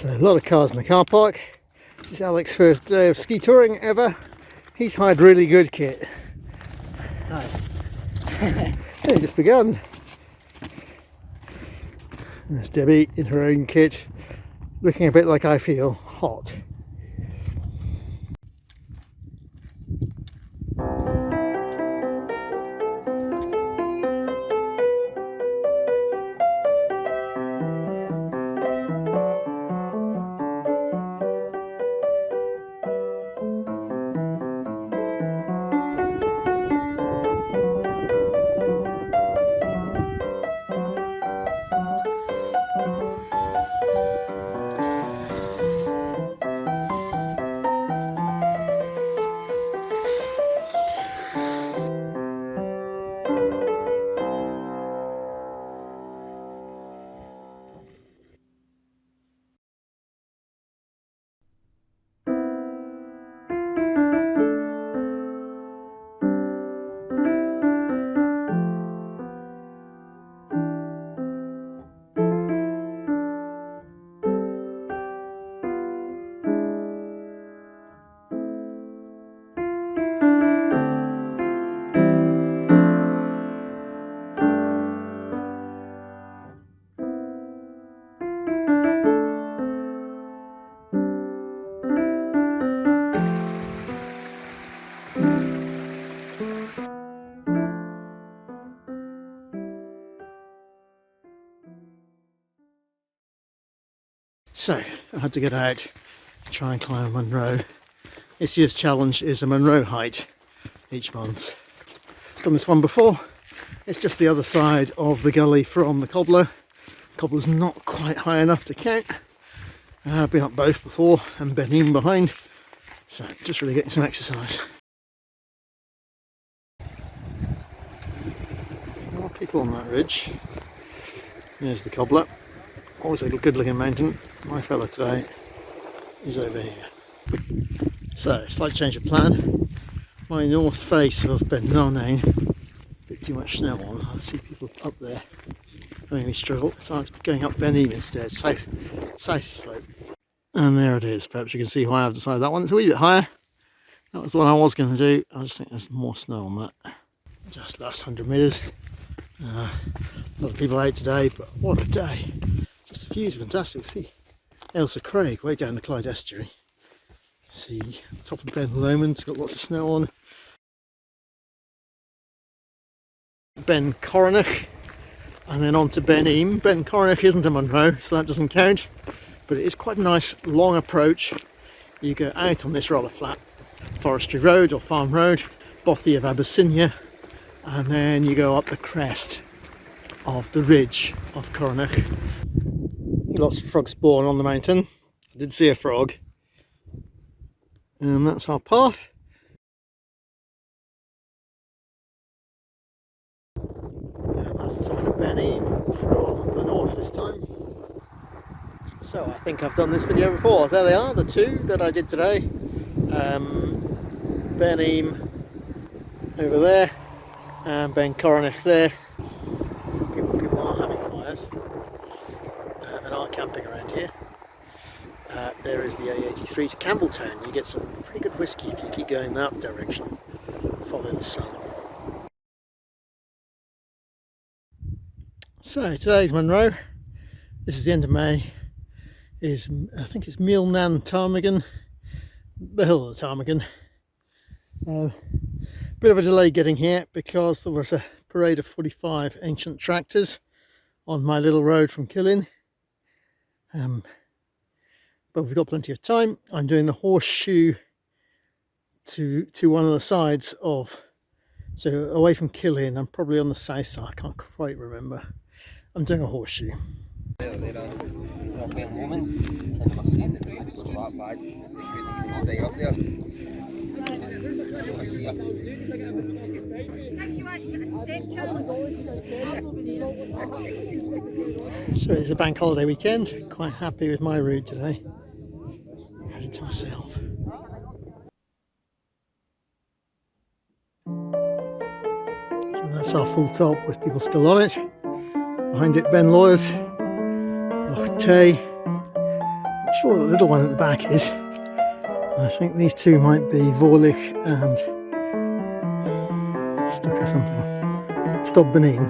So a lot of cars in the car park. This is Alex's first day of ski touring ever. He's hired really good kit. They've just begun. There's Debbie in her own kit, looking a bit like I feel, hot. So I had to get out to try and climb Munro. This year's challenge is a Munro height each month. Done this one before. It's just the other side of the gully from the cobbler. Cobbler's not quite high enough to count. I've been up both before and Beinn behind. So just really getting some exercise. More people on that ridge. There's the cobbler. Always a good looking mountain. My fella today is over here. So, slight change of plan. My north face of Bainn, a bit too much snow on. I see people up there having me struggle. So I'm going up Bainn instead, south slope. And there it is. Perhaps you can see why I've decided that one. It's a wee bit higher. That was the one I was going to do. I just think there's more snow on that. Just last 100 metres. A lot of people out today, but what a day. Just the view's fantastic. See Dubhchraig way down the Clyde estuary. See the top of Beinn Lomond's got lots of snow on. Beinn Coronach, and then on to Beinn. Beinn Coronach isn't a Munro, so that doesn't count, but it is quite a nice long approach. You go out on this rather flat forestry road or farm road, bothy of Abyssinia, and then you go up the crest of the ridge of Coronach. Lots of frog spawn on the mountain. I did see a frog. And that's our path. And that's the side of Beinn from the north this time. So I think I've done this video before. There they are, the two that I did today. Beinn over there and Beinn Coronach there. People are having fires and are camping around here. There is the A83 to Campbelltown. You get some pretty good whiskey if you keep going that direction. Follow the sun. So today's Munro. This is the end of May. I think it's Meall Tarmachan, the hill of the Tarmachan. Bit of a delay getting here because there was a parade of 45 ancient tractors on my little road from Killin. But we've got plenty of time. I'm doing the horseshoe to one of the sides of, so away from Killin. I'm probably on the south side, I can't quite remember. I'm doing a horseshoe. So it's a bank holiday weekend. Quite happy with my route today. Heading to myself. So that's our full top with people still on it. Behind it, Ben Lawyers, Tay, sure the little one at the back is. I think these two might be Vorlich and Stucker something. Beinn.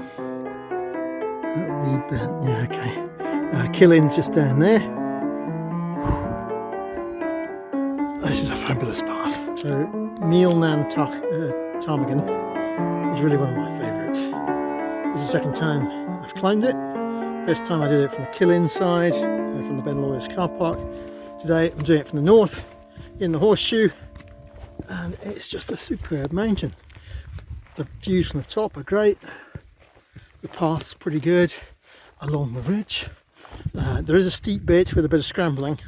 That would be Beinn. Yeah, okay. Killin's just down there. This is a fabulous path. So Meall Tarmachan is really one of my favourites. This is the second time I've climbed it. First time I did it from the Killin side, from the Bainn Lawyers car park. Today I'm doing it from the north, in the horseshoe, and it's just a superb mountain. The views from the top are great. The path's pretty good along the ridge. There is a steep bit with a bit of scrambling,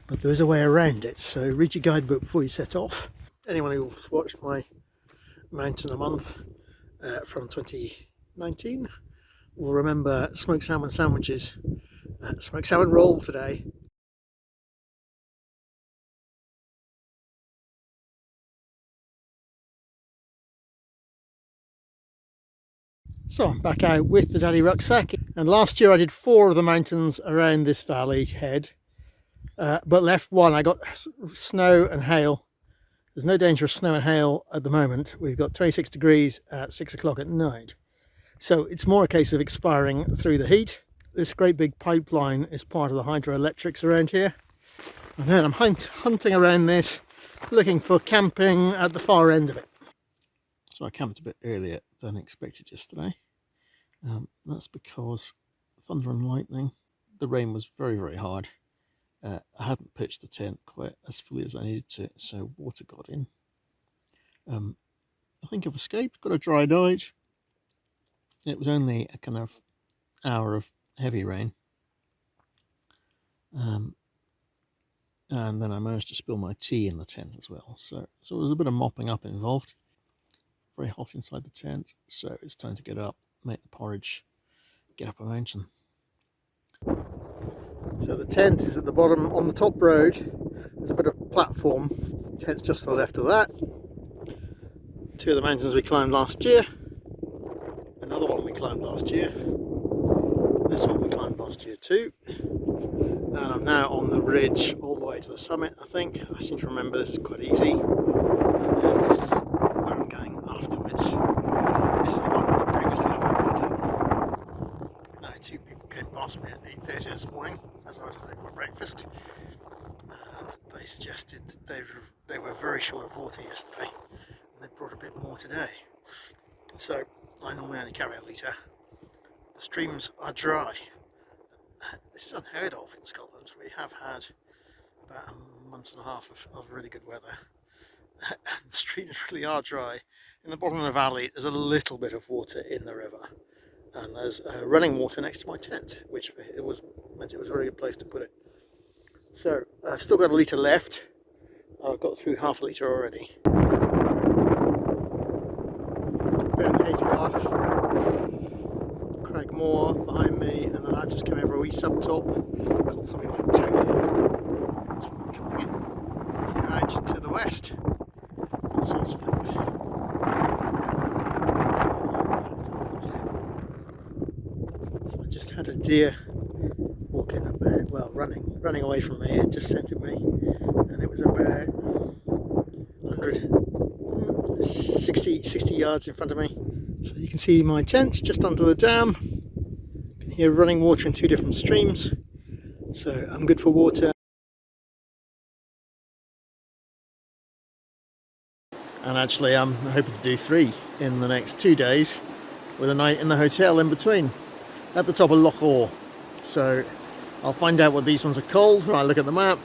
but there is a way around it, so read your guidebook before you set off. Anyone who's watched my Mountain a Month from 2019 will remember smoked salmon sandwiches, smoked salmon roll today. So I'm back out with the daddy rucksack, and last year I did 4 of the mountains around this valley head, but left one. I got snow and hail. There's no danger of snow and hail at the moment. We've got 26 degrees at 6 o'clock at night. So it's more a case of expiring through the heat. This great big pipeline is part of the hydroelectrics around here. And then I'm hunting around this, looking for camping at the far end of it. So I camped a bit earlier than expected yesterday. That's because thunder and lightning, the rain was very, very hard. I hadn't pitched the tent quite as fully as I needed to, so water got in. I think I've escaped, got a dry night. It was only a kind of hour of heavy rain. And then I managed to spill my tea in the tent as well. So there was a bit of mopping up involved. Very hot inside the tent, so it's time to get up, make the porridge, get up a mountain. So the tent is at the bottom on the top road. There's a bit of platform. The tent's just to the left of that. 2 of the mountains we climbed last year. Another one we climbed last year. This one we climbed last year too. And I'm now on the ridge all the way to the summit, I think. I seem to remember this is quite easy. And this is where I'm going afterwards. This is the one that previously I've already done. Now 2 people came past me at 8:30 this morning as I was having my breakfast, and they suggested that they were very short of water yesterday and they brought a bit more today. So I normally only carry a litre. The streams are dry. This is unheard of in Scotland. We have had about a month and a half of really good weather. The streams really are dry. In the bottom of the valley there's a little bit of water in the river, and there's running water next to my tent, which meant it was a very good place to put it. So I've still got a litre left. I've got through half a litre already. Beinn Heathgarth, Craig Moor behind me, and then I just came over a wee subtop called something like Tony. That's where I'm coming in. Out to the west. All sorts of things. So I just had a deer walking about, well, running away from me. It just scented me, and it was about 60 yards in front of me. So you can see my tent just under the dam. You can hear running water in 2 different streams. So I'm good for water. And actually I'm hoping to do 3 in the next 2 days, with a night in the hotel in between, at the top of Loch Orr. So I'll find out what these ones are called when I look at the map,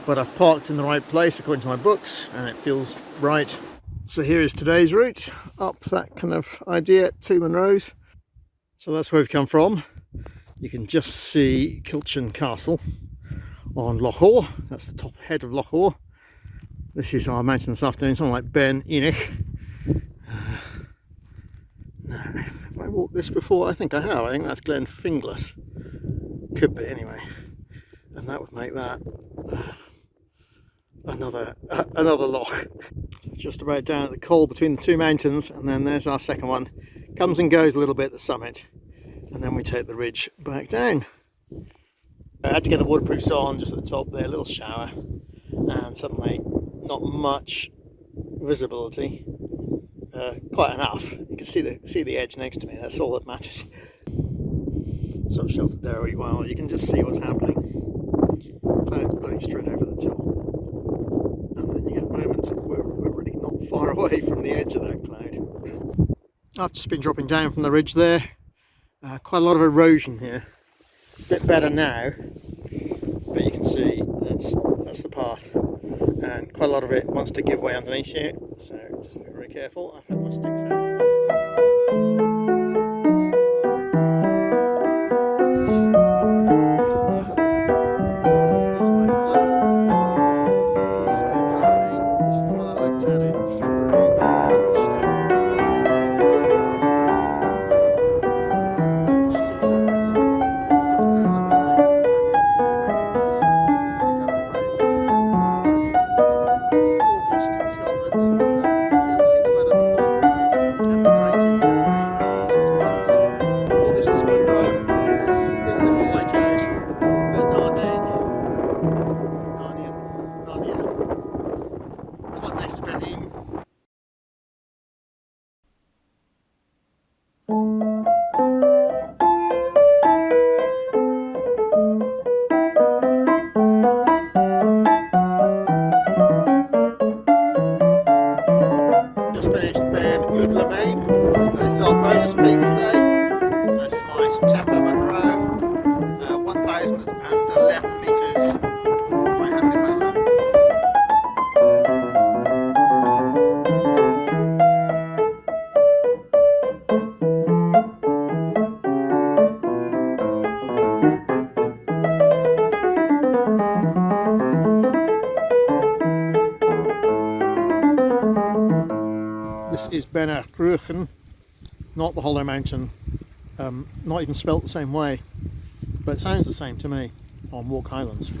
but I've parked in the right place according to my books and it feels right. So here is today's route, up that kind of idea to Munro's. So that's where we've come from. You can just see Kilchin Castle on Loch Orr. That's the top head of Loch Orr. This is our mountain this afternoon, something like Beinn. No, have I walked this before? I think I have. I think that's Glen Finglas. Could be anyway. And that would make that another loch. So just about down at the col between the 2 mountains, and then there's our second one. Comes and goes a little bit at the summit, and then we take the ridge back down. I had to get the waterproofs on just at the top there, a little shower, and suddenly not much visibility. Quite enough. You can see the edge next to me. That's all that matters. Sort of sheltered there really well. You can just see what's happening. Clouds blowing straight over the top, and then you get moments where we're really not far away from the edge of that cloud. I've just been dropping down from the ridge there. Quite a lot of erosion here. It's a bit better now, but you can see that's the path, and quite a lot of it wants to give way underneath you. So just be very careful. I've had my sticks out. Just finished Beinn. It's our bonus peak today. This is my September Munro, 1,011 metres. Quite happy about that. This is Dubhchraig, not the Hollow Mountain, not even spelt the same way, but it sounds the same to me on Walk Highlands.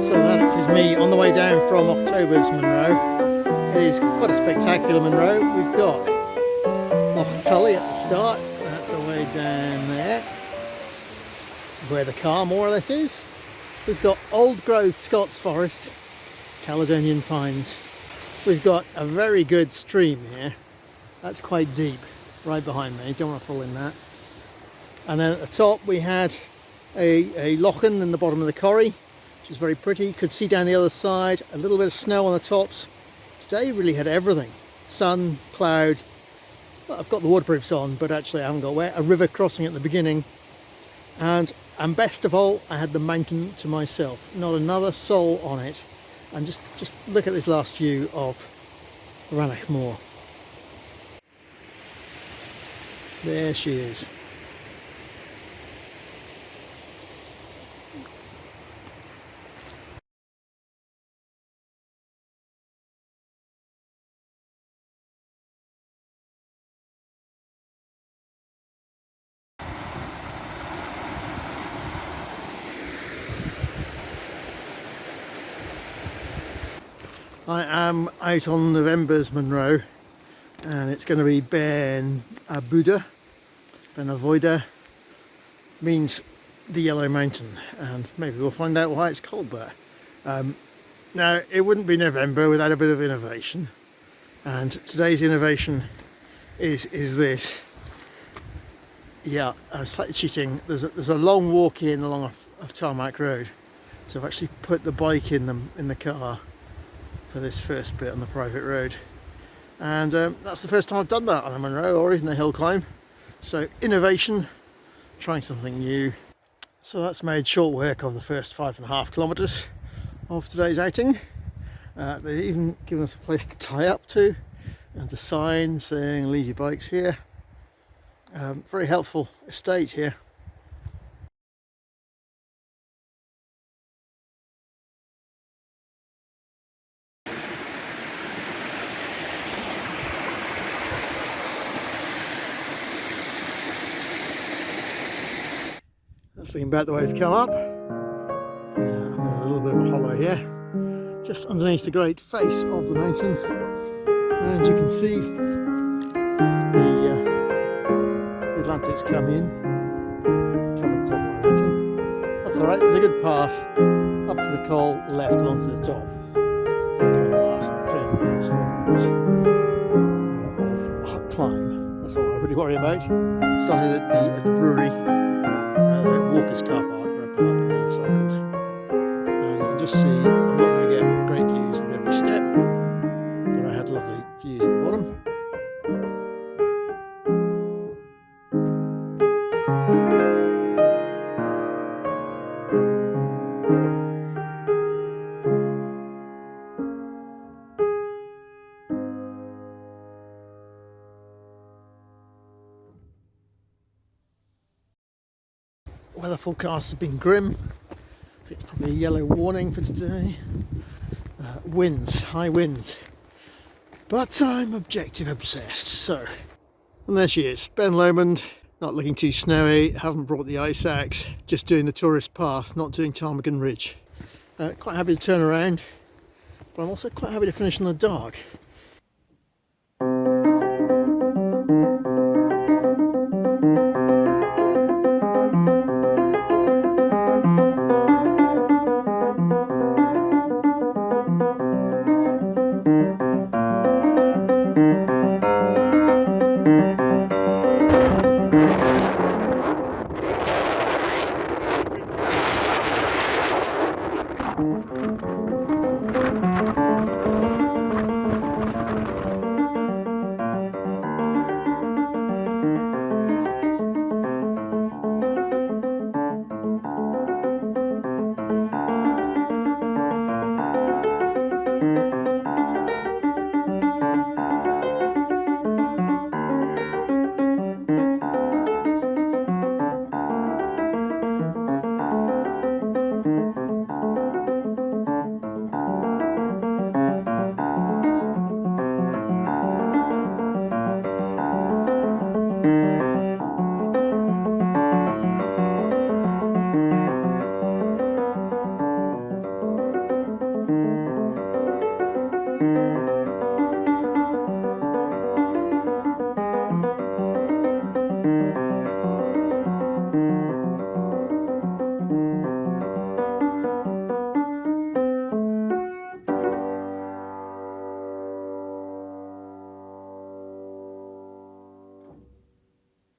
So that is me on the way down from October's Munro. It is quite a spectacular Munro. We've got Loch Tully at the start, that's the way down there, where the car more or less is. We've got old growth Scots forest, Caledonian pines. We've got a very good stream here, that's quite deep, right behind me, don't want to fall in that. And then at the top we had a lochen in the bottom of the corrie, which is very pretty. You could see down the other side, a little bit of snow on the tops. Today really had everything. Sun, cloud. Well, I've got the waterproofs on, but actually I haven't got wet. A river crossing at the beginning. And best of all, I had the mountain to myself. Not another soul on it. And just look at this last view of Ranach Moor. There she is. I am out on November's Munro, and it's going to be Beinn a Buddha. Beinn Avoida means the Yellow Mountain, and maybe we'll find out why it's called that. Now, it wouldn't be November without a bit of innovation, and today's innovation is this. Yeah, I'm slightly cheating. There's a long walk in along a tarmac road, so I've actually put the bike in the car for this first bit on the private road, and that's the first time I've done that on a Munro or even a hill climb. So innovation, trying something new. So that's made short work of the first 5.5 kilometres of today's outing. They've even given us a place to tie up to, and a sign saying leave your bikes here. Very helpful estate here. looking back the way we've come up. And then a little bit of a hollow here, just underneath the great face of the mountain. And you can see the Atlantic's come in, cover the top of the mountain. That's alright, there's a good path up to the col, left onto the top. The last 300 metres, 400 metres of climb. That's all I really worry about. Started at the brewery, Walker's car park, where I parked and cycled. You can just see I'm not going to get great views with every step, but I had lovely views at the bottom. Weather forecasts have been grim. It's probably a yellow warning for today. Winds, high winds. But I'm objective obsessed, so. And there she is, Ben Lomond, not looking too snowy, haven't brought the ice axe, just doing the tourist path, not doing Tarmachan Ridge. Quite happy to turn around, but I'm also quite happy to finish in the dark.